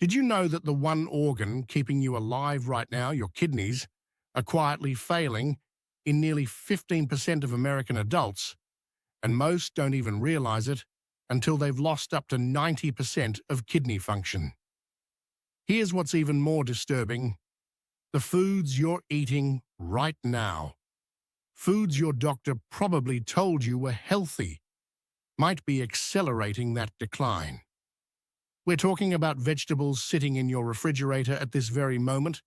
Did you know that the one organ keeping you alive right now, your kidneys, are quietly failing in nearly 15% of American adults, and most don't even realize it until they've lost up to 90% of kidney function? Here's what's even more disturbing: the foods you're eating right now, foods your doctor probably told you were healthy, might be accelerating that decline. We're talking about vegetables sitting in your refrigerator at this very moment,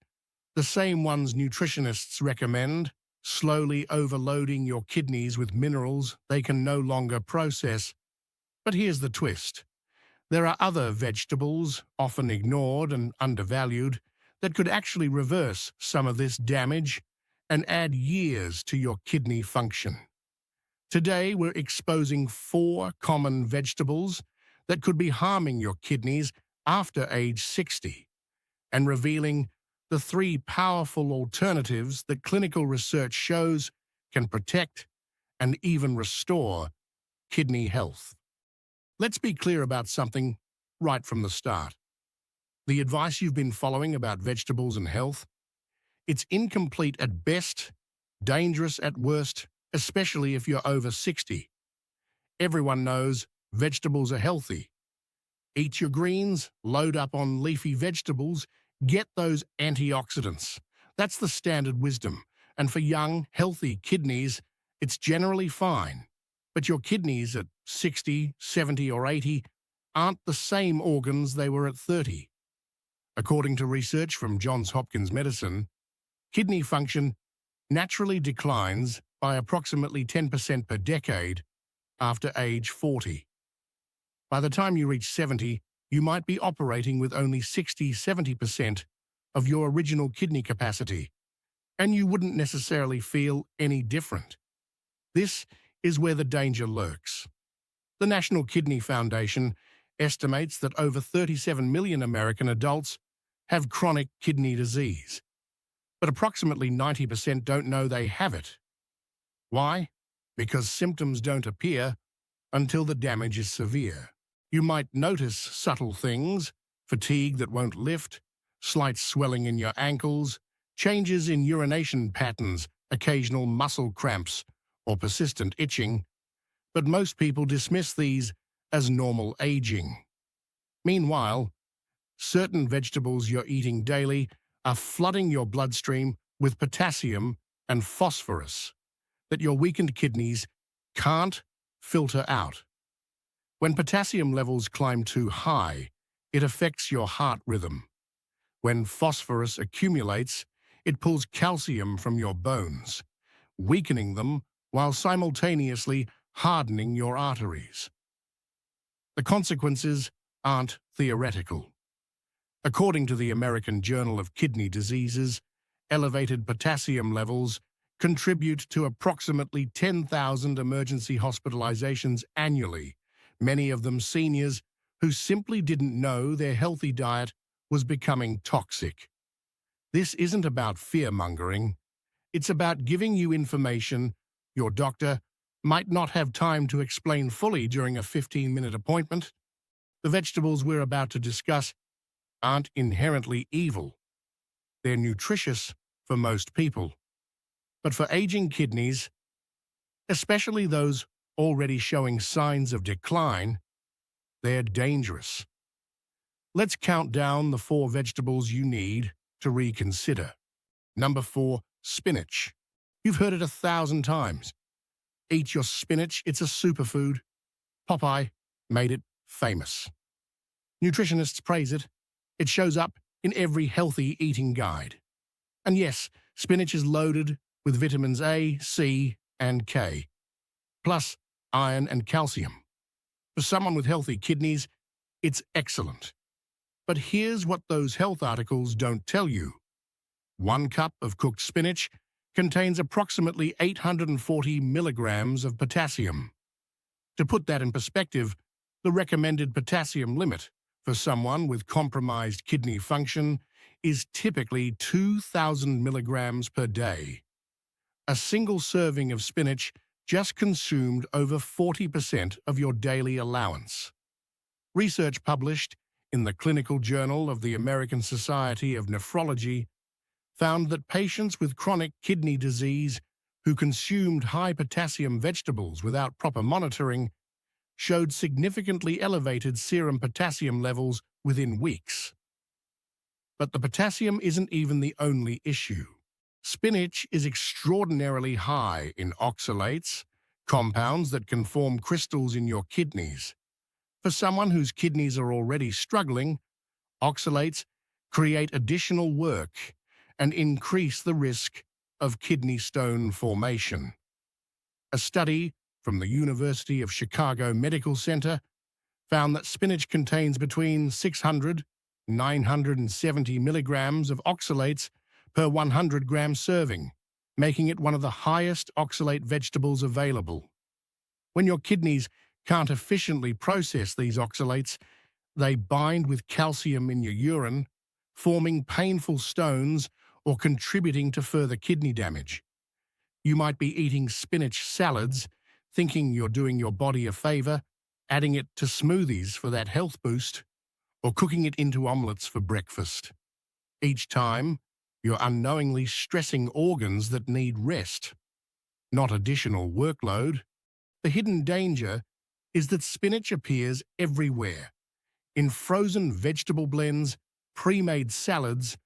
the same ones nutritionists recommend, slowly overloading your kidneys with minerals they can no longer process. But here's the twist: there are other vegetables, often ignored and undervalued, that could actually reverse some of this damage and add years to your kidney function. Today, we're exposing 4 common vegetables that could be harming your kidneys after age 60, and revealing the 3 powerful alternatives that clinical research shows can protect and even restore kidney health. Let's be clear about something right from the start. The advice you've been following about vegetables and health, it's incomplete at best, dangerous at worst, especially if you're over 60. Everyone knows vegetables are healthy. Eat your greens, load up on leafy vegetables, get those antioxidants. That's the standard wisdom. And for young, healthy kidneys, it's generally fine. But your kidneys at 60, 70, or 80 aren't the same organs they were at 30. According to research from Johns Hopkins Medicine, kidney function naturally declines by approximately 10% per decade after age 40. By the time you reach 70, you might be operating with only 60–70% of your original kidney capacity, and you wouldn't necessarily feel any different. This is where the danger lurks. The National Kidney Foundation estimates that over 37 million American adults have chronic kidney disease, but approximately 90% don't know they have it. Why? Because symptoms don't appear until the damage is severe. You might notice subtle things: fatigue that won't lift, slight swelling in your ankles, changes in urination patterns, occasional muscle cramps, or persistent itching, but most people dismiss these as normal aging. Meanwhile, certain vegetables you're eating daily are flooding your bloodstream with potassium and phosphorus that your weakened kidneys can't filter out. When potassium levels climb too high, it affects your heart rhythm. When phosphorus accumulates, it pulls calcium from your bones, weakening them while simultaneously hardening your arteries. The consequences aren't theoretical. According to the American Journal of Kidney Diseases, elevated potassium levels contribute to approximately 10,000 emergency hospitalizations annually, many of them seniors who simply didn't know their healthy diet was becoming toxic. This isn't about fear-mongering. It's about giving you information your doctor might not have time to explain fully during a 15-minute appointment. The vegetables we're about to discuss aren't inherently evil. They're nutritious for most people. But for aging kidneys, especially those already showing signs of decline, they're dangerous. Let's count down the 4 vegetables you need to reconsider. Number 4, spinach. You've heard it 1,000 times. Eat your spinach, it's a superfood. Popeye made it famous. Nutritionists praise it. It shows up in every healthy eating guide. And yes, spinach is loaded with vitamins A, C, and K, plus iron and calcium. For someone with healthy kidneys, it's excellent. But here's what those health articles don't tell you. 1 cup of cooked spinach contains approximately 840 milligrams of potassium. To put that in perspective, the recommended potassium limit for someone with compromised kidney function is typically 2,000 milligrams per day. A single serving of spinach just consumed over 40% of your daily allowance. Research published in the Clinical Journal of the American Society of Nephrology found that patients with chronic kidney disease who consumed high-potassium vegetables without proper monitoring showed significantly elevated serum potassium levels within weeks. But the potassium isn't even the only issue. Spinach is extraordinarily high in oxalates, compounds that can form crystals in your kidneys. For someone whose kidneys are already struggling, oxalates create additional work and increase the risk of kidney stone formation. A study from the University of Chicago Medical Center found that spinach contains between 600 and 970 milligrams of oxalates per 100-gram serving, making it one of the highest oxalate vegetables available. When your kidneys can't efficiently process these oxalates, they bind with calcium in your urine, forming painful stones or contributing to further kidney damage. You might be eating spinach salads, thinking you're doing your body a favor, adding it to smoothies for that health boost, or cooking it into omelets for breakfast. Each time, you're unknowingly stressing organs that need rest, not additional workload. The hidden danger is that spinach appears everywhere, in frozen vegetable blends, pre-made salads,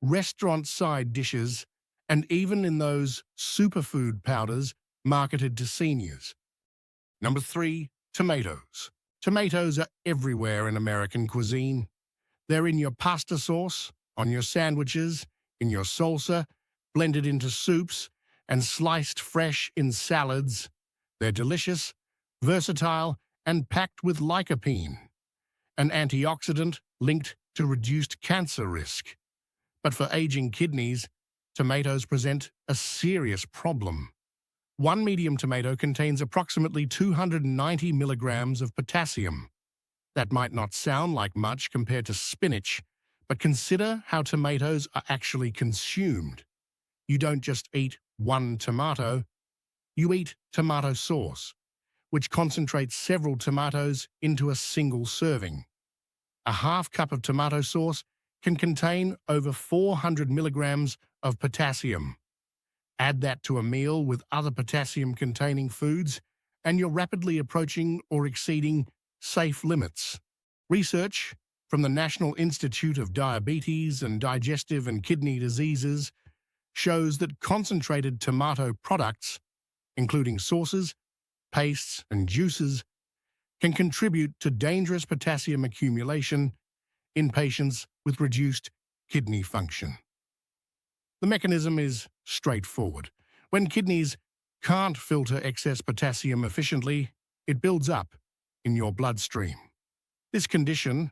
restaurant side dishes, and even in those superfood powders marketed to seniors. Number 3, tomatoes. Tomatoes are everywhere in American cuisine. They're in your pasta sauce, on your sandwiches, in your salsa, blended into soups, and sliced fresh in salads. They're delicious, versatile, and packed with lycopene, an antioxidant linked to reduced cancer risk. But for aging kidneys, tomatoes present a serious problem. One medium tomato contains approximately 290 milligrams of potassium. That might not sound like much compared to spinach, but consider how tomatoes are actually consumed. You don't just eat one tomato, you eat tomato sauce, which concentrates several tomatoes into a single serving. A half cup of tomato sauce can contain over 400 milligrams of potassium. Add that to a meal with other potassium-containing foods, and you're rapidly approaching or exceeding safe limits. Research from the National Institute of Diabetes and Digestive and Kidney Diseases shows that concentrated tomato products, including sauces, pastes, and juices, can contribute to dangerous potassium accumulation in patients with reduced kidney function. The mechanism is straightforward. When kidneys can't filter excess potassium efficiently, it builds up in your bloodstream. This condition,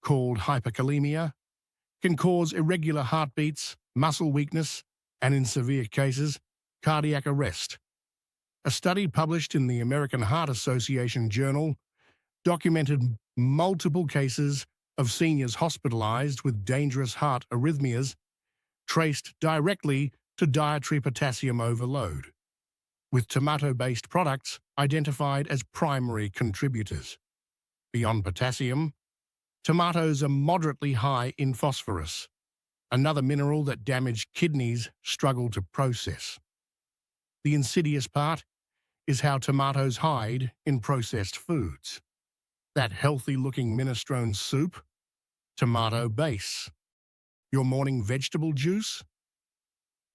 called hyperkalemia, can cause irregular heartbeats, muscle weakness, and in severe cases, cardiac arrest. A study published in the American Heart Association Journal documented multiple cases of seniors hospitalized with dangerous heart arrhythmias traced directly to dietary potassium overload, with tomato-based products identified as primary contributors. Beyond potassium, tomatoes are moderately high in phosphorus, another mineral that damaged kidneys struggle to process. The insidious part is how tomatoes hide in processed foods. That healthy-looking minestrone soup, tomato base. Your morning vegetable juice,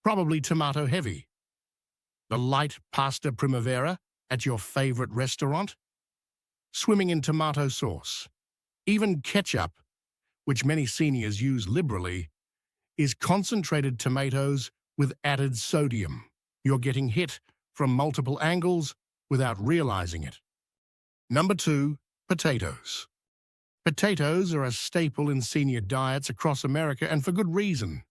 probably tomato heavy. The light pasta primavera at your favorite restaurant, swimming in tomato sauce. Even ketchup, which many seniors use liberally, is concentrated tomatoes with added sodium. You're getting hit from multiple angles without realizing it. Number 2, potatoes. Potatoes are a staple in senior diets across America, and for good reason.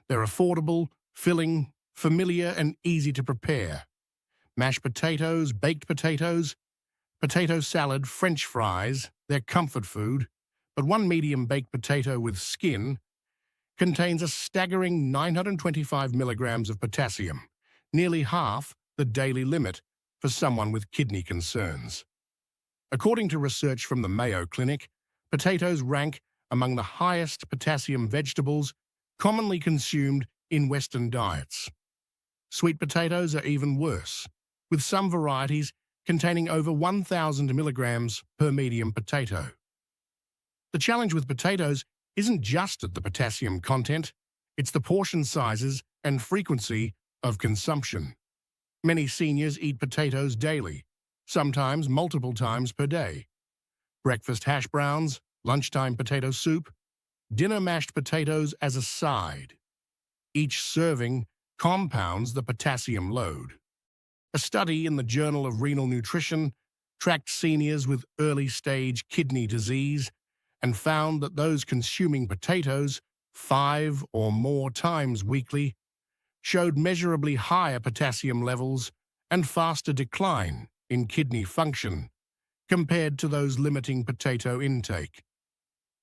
They're affordable, filling, familiar, and easy to prepare. Mashed potatoes, baked potatoes, potato salad, French fries, they're comfort food, but one medium baked potato with skin contains a staggering 925 milligrams of potassium, nearly half the daily limit for someone with kidney concerns. According to research from the Mayo Clinic, potatoes rank among the highest potassium vegetables commonly consumed in Western diets. Sweet potatoes are even worse, with some varieties containing over 1,000 milligrams per medium potato. The challenge with potatoes isn't just at the potassium content, it's the portion sizes and frequency of consumption. Many seniors eat potatoes daily, sometimes multiple times per day. Breakfast hash browns, lunchtime potato soup, dinner mashed potatoes as a side. Each serving compounds the potassium load. A study in the Journal of Renal Nutrition tracked seniors with early-stage kidney disease and found that those consuming potatoes 5 or more times weekly showed measurably higher potassium levels and faster decline in kidney function compared to those limiting potato intake.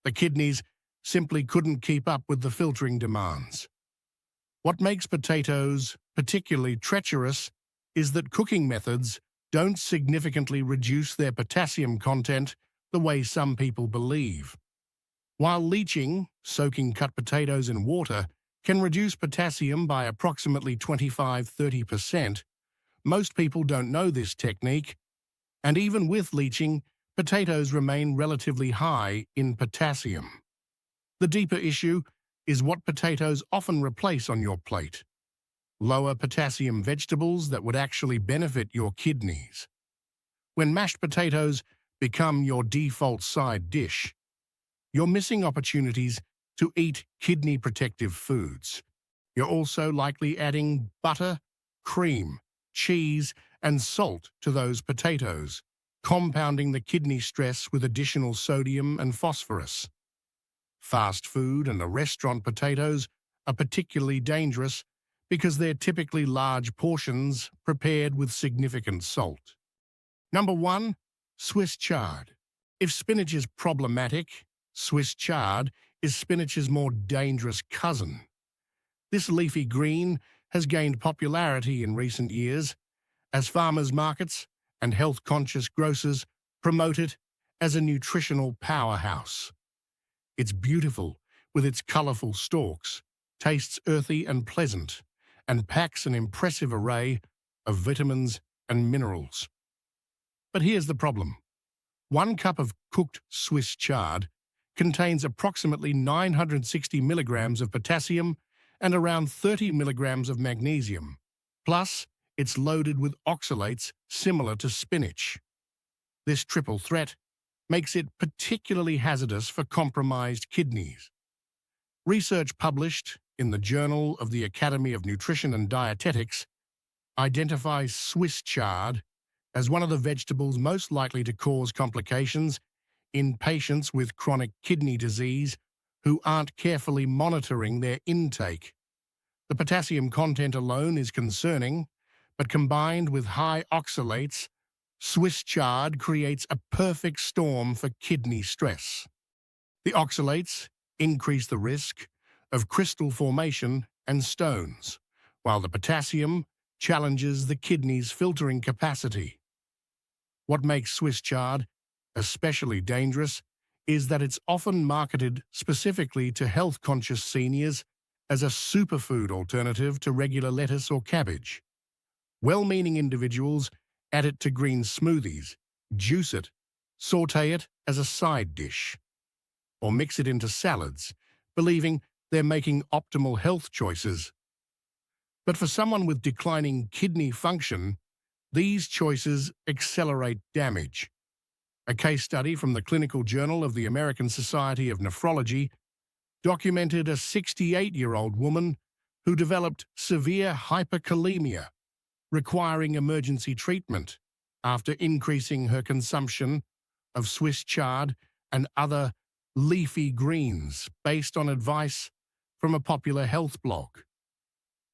The kidneys simply couldn't keep up with the filtering demands. What makes potatoes particularly treacherous is that cooking methods don't significantly reduce their potassium content the way some people believe. While leaching, soaking cut potatoes in water, can reduce potassium by approximately 25–30%, most people don't know this technique, and even with leaching, potatoes remain relatively high in potassium. The deeper issue is what potatoes often replace on your plate. Lower potassium vegetables that would actually benefit your kidneys. When mashed potatoes become your default side dish, you're missing opportunities to eat kidney-protective foods. You're also likely adding butter, cream, cheese, and salt to those potatoes, compounding the kidney stress with additional sodium and phosphorus. Fast food and the restaurant potatoes are particularly dangerous because they're typically large portions prepared with significant salt. Number 1. Swiss chard. If spinach is problematic, Swiss chard is spinach's more dangerous cousin. This leafy green has gained popularity in recent years as farmers' markets and health-conscious grocers promote it as a nutritional powerhouse. It's beautiful with its colorful stalks, tastes earthy and pleasant, and packs an impressive array of vitamins and minerals. But here's the problem. 1 cup of cooked Swiss chard contains approximately 960 milligrams of potassium and around 30 milligrams of magnesium. Plus, it's loaded with oxalates similar to spinach. This triple threat makes it particularly hazardous for compromised kidneys. Research published in the Journal of the Academy of Nutrition and Dietetics identifies Swiss chard as one of the vegetables most likely to cause complications in patients with chronic kidney disease who aren't carefully monitoring their intake. The potassium content alone is concerning, but combined with high oxalates, Swiss chard creates a perfect storm for kidney stress. The oxalates increase the risk of crystal formation and stones, while the potassium challenges the kidney's filtering capacity. What makes Swiss chard especially dangerous is that it's often marketed specifically to health-conscious seniors as a superfood alternative to regular lettuce or cabbage. Well-meaning individuals add it to green smoothies, juice it, sauté it as a side dish, or mix it into salads, believing they're making optimal health choices. But for someone with declining kidney function, these choices accelerate damage. A case study from the Clinical Journal of the American Society of Nephrology documented a 68-year-old woman who developed severe hyperkalemia, requiring emergency treatment after increasing her consumption of Swiss chard and other leafy greens based on advice from a popular health blog.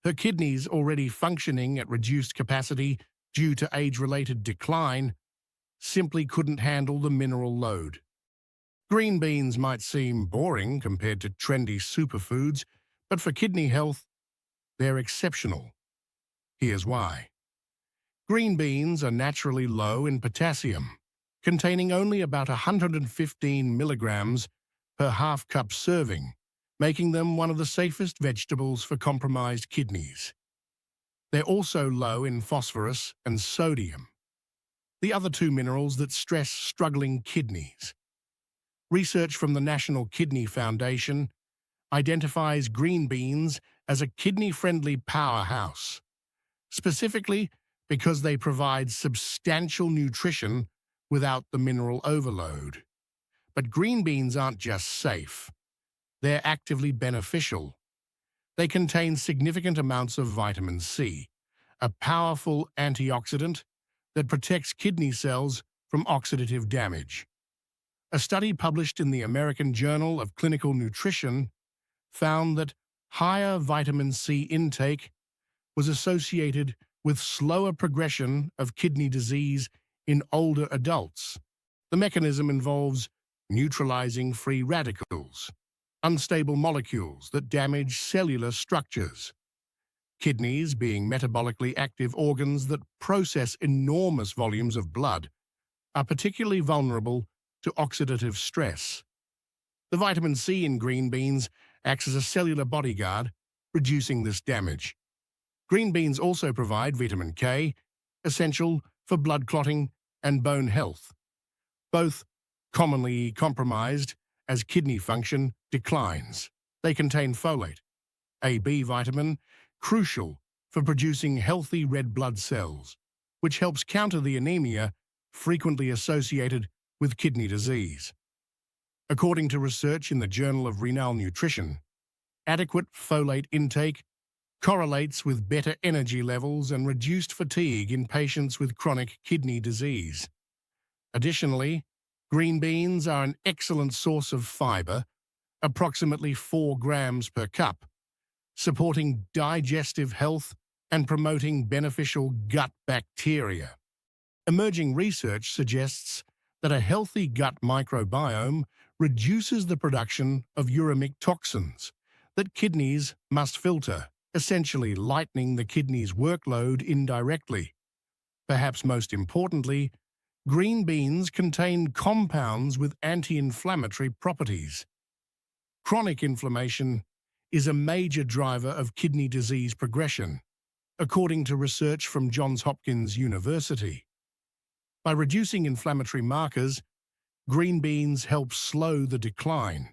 Her kidneys, already functioning at reduced capacity due to age-related decline, simply couldn't handle the mineral load. Green beans might seem boring compared to trendy superfoods, but for kidney health, they're exceptional. Here's why. Green beans are naturally low in potassium, containing only about 115 milligrams per half-cup serving, making them one of the safest vegetables for compromised kidneys. They're also low in phosphorus and sodium, the other two minerals that stress struggling kidneys. Research from the National Kidney Foundation identifies green beans as a kidney-friendly powerhouse, specifically because they provide substantial nutrition without the mineral overload. But green beans aren't just safe, they're actively beneficial. They contain significant amounts of vitamin C, a powerful antioxidant that protects kidney cells from oxidative damage. A study published in the American Journal of Clinical Nutrition found that higher vitamin C intake was associated with slower progression of kidney disease in older adults. The mechanism involves neutralizing free radicals, unstable molecules that damage cellular structures. Kidneys, being metabolically active organs that process enormous volumes of blood, are particularly vulnerable to oxidative stress. The vitamin C in green beans acts as a cellular bodyguard, reducing this damage. Green beans also provide vitamin K, essential for blood clotting and bone health, both commonly compromised as kidney function declines. They contain folate, a B vitamin, crucial for producing healthy red blood cells, which helps counter the anemia frequently associated with kidney disease. According to research in the Journal of Renal Nutrition, adequate folate intake correlates with better energy levels and reduced fatigue in patients with chronic kidney disease. Additionally, green beans are an excellent source of fiber, approximately 4 grams per cup, supporting digestive health and promoting beneficial gut bacteria. Emerging research suggests that a healthy gut microbiome reduces the production of uremic toxins that kidneys must filter, essentially lightening the kidney's workload indirectly. Perhaps most importantly, green beans contain compounds with anti-inflammatory properties. Chronic inflammation is a major driver of kidney disease progression, according to research from Johns Hopkins University. By reducing inflammatory markers, green beans help slow the decline.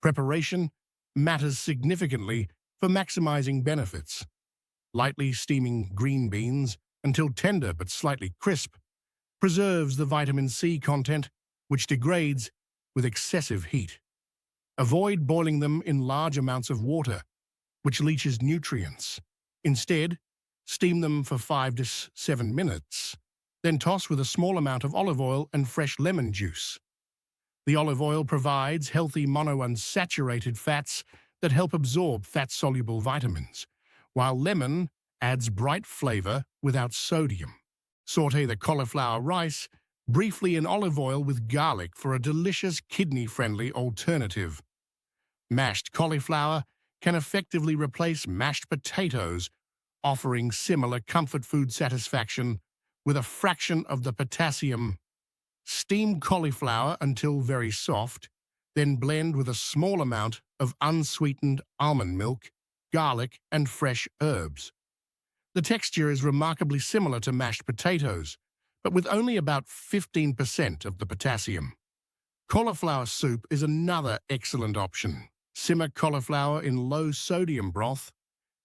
Preparation matters significantly for maximizing benefits. Lightly steaming green beans until tender but slightly crisp preserves the vitamin C content, which degrades with excessive heat. Avoid boiling them in large amounts of water, which leaches nutrients. Instead, steam them for 5 to 7 minutes. Then toss with a small amount of olive oil and fresh lemon juice. The olive oil provides healthy monounsaturated fats that help absorb fat-soluble vitamins, while lemon adds bright flavor without sodium. Sauté the cauliflower rice briefly in olive oil with garlic for a delicious kidney-friendly alternative. Mashed cauliflower can effectively replace mashed potatoes, offering similar comfort food satisfaction with a fraction of the potassium. Steam cauliflower until very soft, then blend with a small amount of unsweetened almond milk, garlic, and fresh herbs. The texture is remarkably similar to mashed potatoes, but with only about 15% of the potassium. Cauliflower soup is another excellent option. Simmer cauliflower in low-sodium broth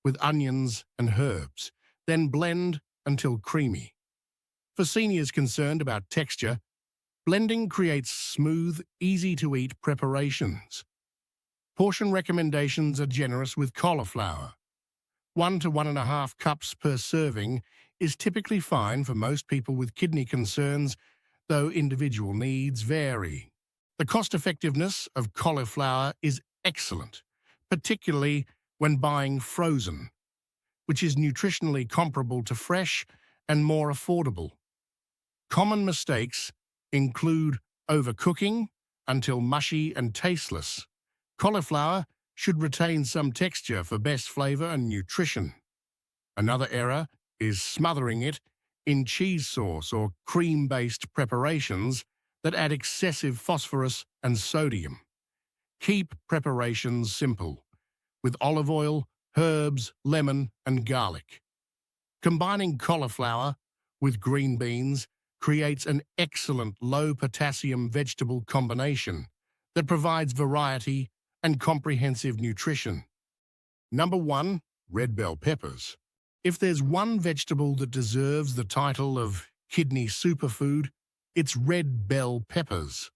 with onions and herbs, then blend until creamy. For seniors concerned about texture, blending creates smooth, easy-to-eat preparations. Portion recommendations are generous with cauliflower. 1 to 1.5 cups per serving is typically fine for most people with kidney concerns, though individual needs vary. The cost-effectiveness of cauliflower is excellent, particularly when buying frozen, which is nutritionally comparable to fresh and more affordable. Common mistakes include overcooking until mushy and tasteless. Cauliflower should retain some texture for best flavor and nutrition. Another error is smothering it in cheese sauce or cream-based preparations that add excessive phosphorus and sodium. Keep preparations simple, with olive oil, herbs, lemon, and garlic. Combining cauliflower with green beans creates an excellent low-potassium vegetable combination that provides variety and comprehensive nutrition. Number 1. Red bell peppers. If there's one vegetable that deserves the title of kidney superfood, it's red bell peppers.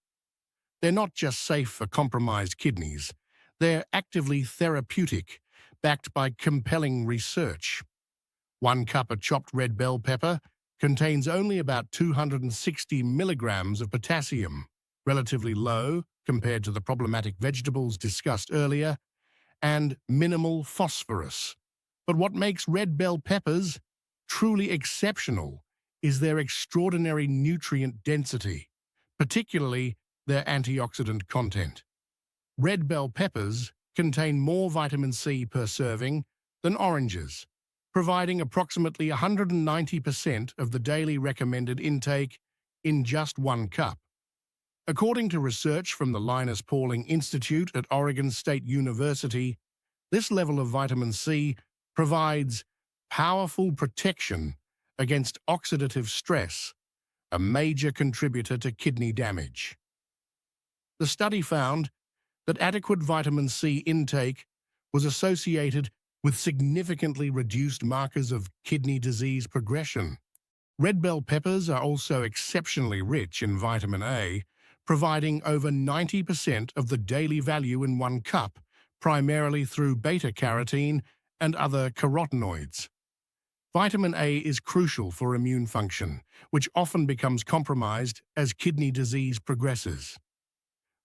They're not just safe for compromised kidneys, they're actively therapeutic, backed by compelling research. 1 cup of chopped red bell pepper contains only about 260 milligrams of potassium, relatively low compared to the problematic vegetables discussed earlier, and minimal phosphorus. But what makes red bell peppers truly exceptional is their extraordinary nutrient density, particularly their antioxidant content. Red bell peppers contain more vitamin C per serving than oranges, providing approximately 190% of the daily recommended intake in just 1 cup. According to research from the Linus Pauling Institute at Oregon State University, this level of vitamin C provides powerful protection against oxidative stress, a major contributor to kidney damage. The study found that adequate vitamin C intake was associated with significantly reduced markers of kidney disease progression. Red bell peppers are also exceptionally rich in vitamin A, providing over 90% of the daily value in 1 cup, primarily through beta-carotene and other carotenoids. Vitamin A is crucial for immune function, which often becomes compromised as kidney disease progresses.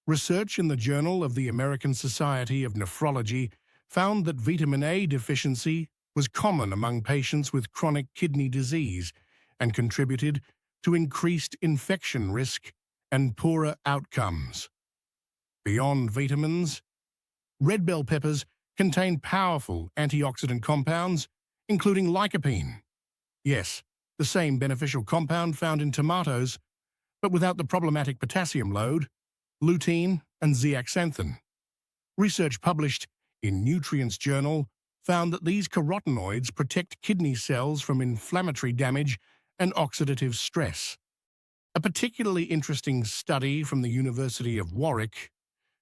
Research in the Journal of the American Society of Nephrology found that vitamin A deficiency was common among patients with chronic kidney disease and contributed to increased infection risk and poorer outcomes. Beyond vitamins, red bell peppers contain powerful antioxidant compounds, including lycopene. Yes, the same beneficial compound found in tomatoes, but without the problematic potassium load, lutein, and zeaxanthin. Research published in Nutrients Journal found that these carotenoids protect kidney cells from inflammatory damage and oxidative stress. A particularly interesting study from the University of Warwick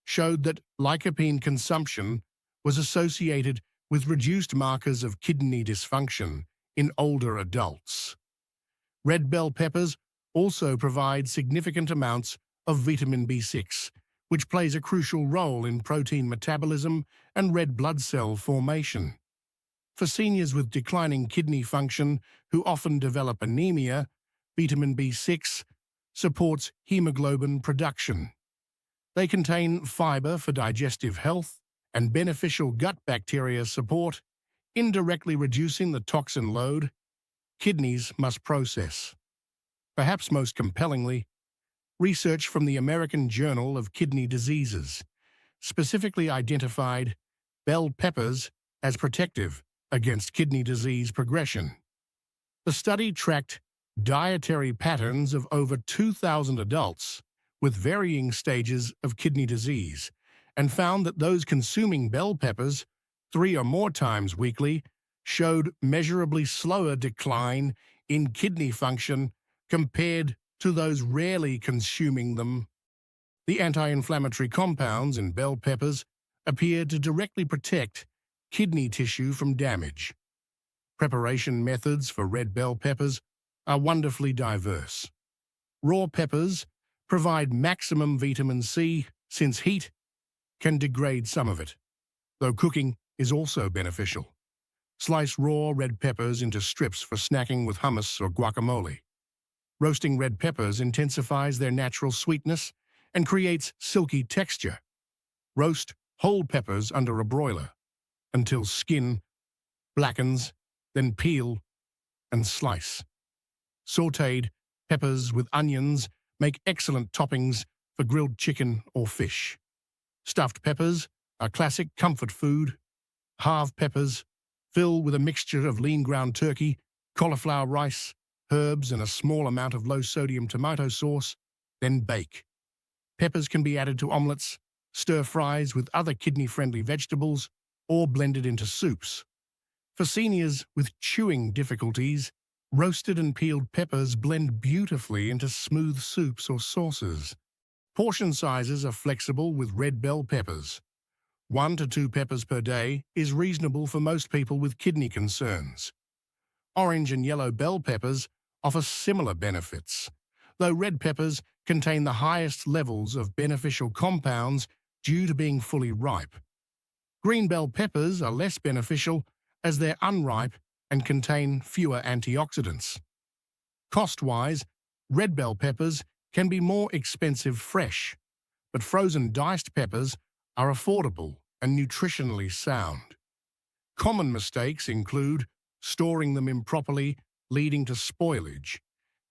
showed that lycopene consumption was associated with reduced markers of kidney dysfunction in older adults. Red bell peppers also provide significant amounts of vitamin B6, which plays a crucial role in protein metabolism and red blood cell formation. For seniors with declining kidney function who often develop anemia, vitamin B6 supports hemoglobin production. They contain fiber for digestive health and beneficial gut bacteria support, indirectly reducing the toxin load kidneys must process. Perhaps most compellingly, research from the American Journal of Kidney Diseases specifically identified bell peppers as protective against kidney disease progression. The study tracked dietary patterns of over 2,000 adults with varying stages of kidney disease and found that those consuming bell peppers 3 or more times weekly showed measurably slower decline in kidney function compared to those rarely consuming them. The anti-inflammatory compounds in bell peppers appeared to directly protect kidney tissue from damage. Preparation methods for red bell peppers are wonderfully diverse. Raw peppers provide maximum vitamin C since heat can degrade some of it, though cooking is also beneficial. Slice raw red peppers into strips for snacking with hummus or guacamole. Roasting red peppers intensifies their natural sweetness and creates silky texture. Roast whole peppers under a broiler until skin blackens, then peel and slice. Sautéed peppers with onions make excellent toppings for grilled chicken or fish. Stuffed peppers are classic comfort food. Halve peppers fill with a mixture of lean ground turkey, cauliflower rice, herbs, and a small amount of low-sodium tomato sauce, then bake. Peppers can be added to omelets, stir-fries with other kidney-friendly vegetables, or blended into soups. For seniors with chewing difficulties, roasted and peeled peppers blend beautifully into smooth soups or sauces. Portion sizes are flexible with red bell peppers. 1 to 2 peppers per day is reasonable for most people with kidney concerns. Orange and yellow bell peppers offer similar benefits, though red peppers contain the highest levels of beneficial compounds due to being fully ripe. Green bell peppers are less beneficial as they're unripe and contain fewer antioxidants. Cost-wise, red bell peppers can be more expensive fresh, but frozen diced peppers are affordable and nutritionally sound. Common mistakes include storing them improperly, leading to spoilage.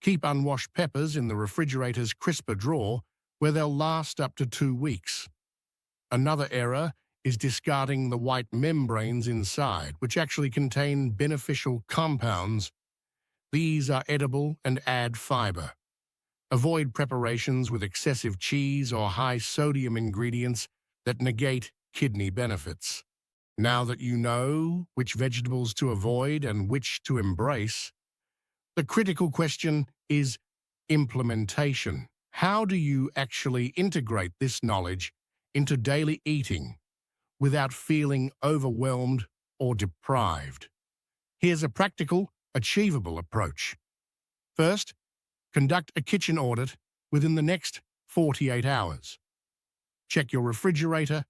Keep unwashed peppers in the refrigerator's crisper drawer, where they'll last up to 2 weeks. Another error is discarding the white membranes inside, which actually contain beneficial compounds. These are edible and add fiber. Avoid preparations with excessive cheese or high-sodium ingredients that negate kidney benefits. Now that you know which vegetables to avoid and which to embrace, the critical question is implementation. How do you actually integrate this knowledge into daily eating without feeling overwhelmed or deprived? Here's a practical, achievable approach. First, conduct a kitchen audit within the next 48 hours. Check your refrigerator,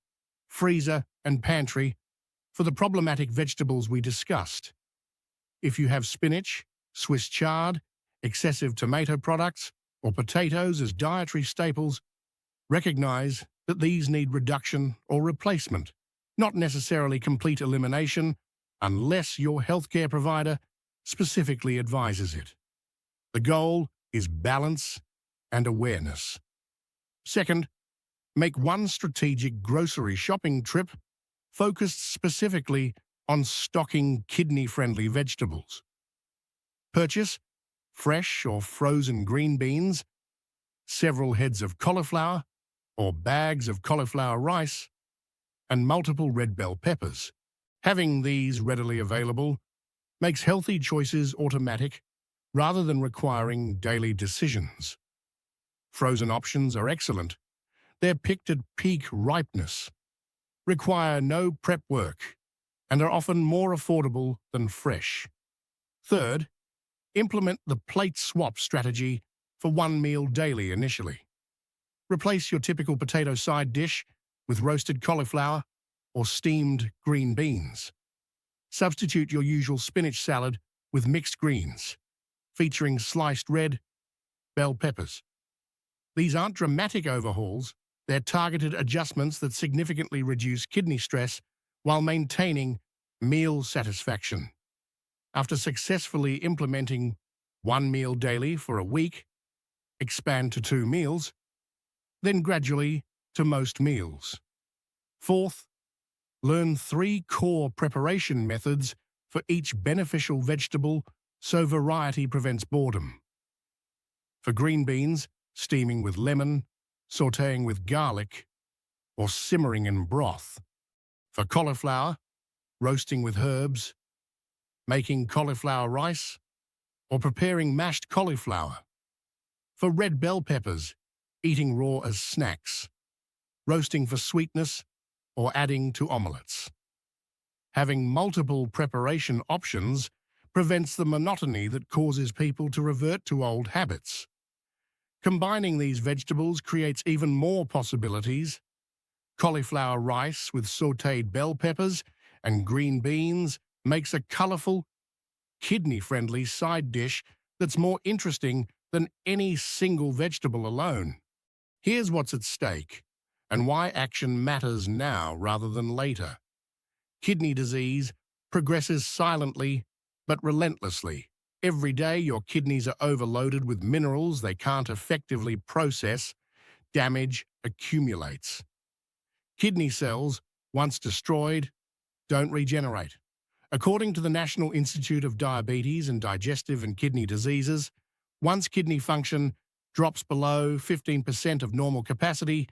freezer, and pantry for the problematic vegetables we discussed. If you have spinach, Swiss chard, excessive tomato products, or potatoes as dietary staples, recognize that these need reduction or replacement, not necessarily complete elimination, unless your healthcare provider specifically advises it. The goal is balance and awareness. Second, make one strategic grocery shopping trip focused specifically on stocking kidney-friendly vegetables. Purchase fresh or frozen green beans, several heads of cauliflower or bags of cauliflower rice, and multiple red bell peppers. Having these readily available makes healthy choices automatic rather than requiring daily decisions. Frozen options are excellent. They're picked at peak ripeness, require no prep work, and are often more affordable than fresh. Third, implement the plate swap strategy for one meal daily initially. Replace your typical potato side dish with roasted cauliflower or steamed green beans. Substitute your usual spinach salad with mixed greens, featuring sliced red bell peppers. These aren't dramatic overhauls, they're targeted adjustments that significantly reduce kidney stress while maintaining meal satisfaction. After successfully implementing one meal daily for a week, expand to 2 meals, then gradually to most meals. Fourth, learn 3 core preparation methods for each beneficial vegetable so variety prevents boredom. For green beans, steaming with lemon, sautéing with garlic, or simmering in broth. For cauliflower, roasting with herbs, making cauliflower rice, or preparing mashed cauliflower. For red bell peppers, eating raw as snacks, roasting for sweetness, or adding to omelettes. Having multiple preparation options prevents the monotony that causes people to revert to old habits. Combining these vegetables creates even more possibilities. Cauliflower rice with sautéed bell peppers and green beans makes a colorful, kidney-friendly side dish that's more interesting than any single vegetable alone. Here's what's at stake, and why action matters now rather than later. Kidney disease progresses silently but relentlessly. Every day your kidneys are overloaded with minerals they can't effectively process. Damage accumulates. Kidney cells, once destroyed, don't regenerate. According to the National Institute of Diabetes and Digestive and Kidney Diseases, once kidney function drops below 15% of normal capacity,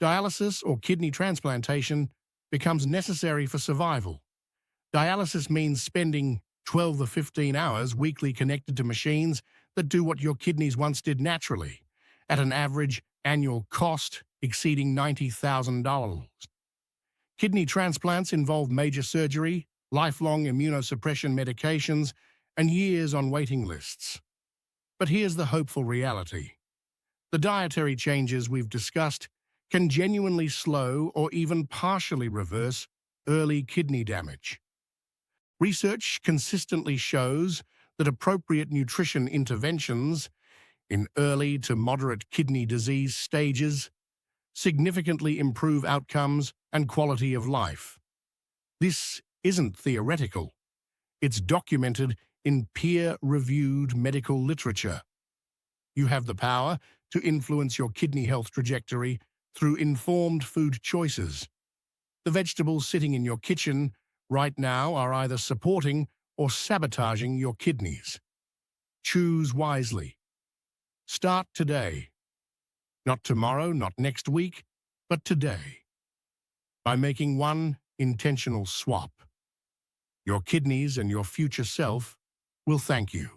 Dialysis or kidney transplantation becomes necessary for survival. Dialysis means spending 12 to 15 hours weekly connected to machines that do what your kidneys once did naturally, at an average annual cost exceeding $90,000. Kidney transplants involve major surgery, lifelong immunosuppression medications, and years on waiting lists. But here's the hopeful reality. The dietary changes we've discussed can genuinely slow or even partially reverse early kidney damage. Research consistently shows that appropriate nutrition interventions in early to moderate kidney disease stages significantly improve outcomes and quality of life. This isn't theoretical. It's documented in peer-reviewed medical literature. You have the power to influence your kidney health trajectory through informed food choices. The vegetables sitting in your kitchen right now are either supporting or sabotaging your kidneys. Choose wisely. Start today. Not tomorrow, not next week, but today. By making one intentional swap, your kidneys and your future self will thank you.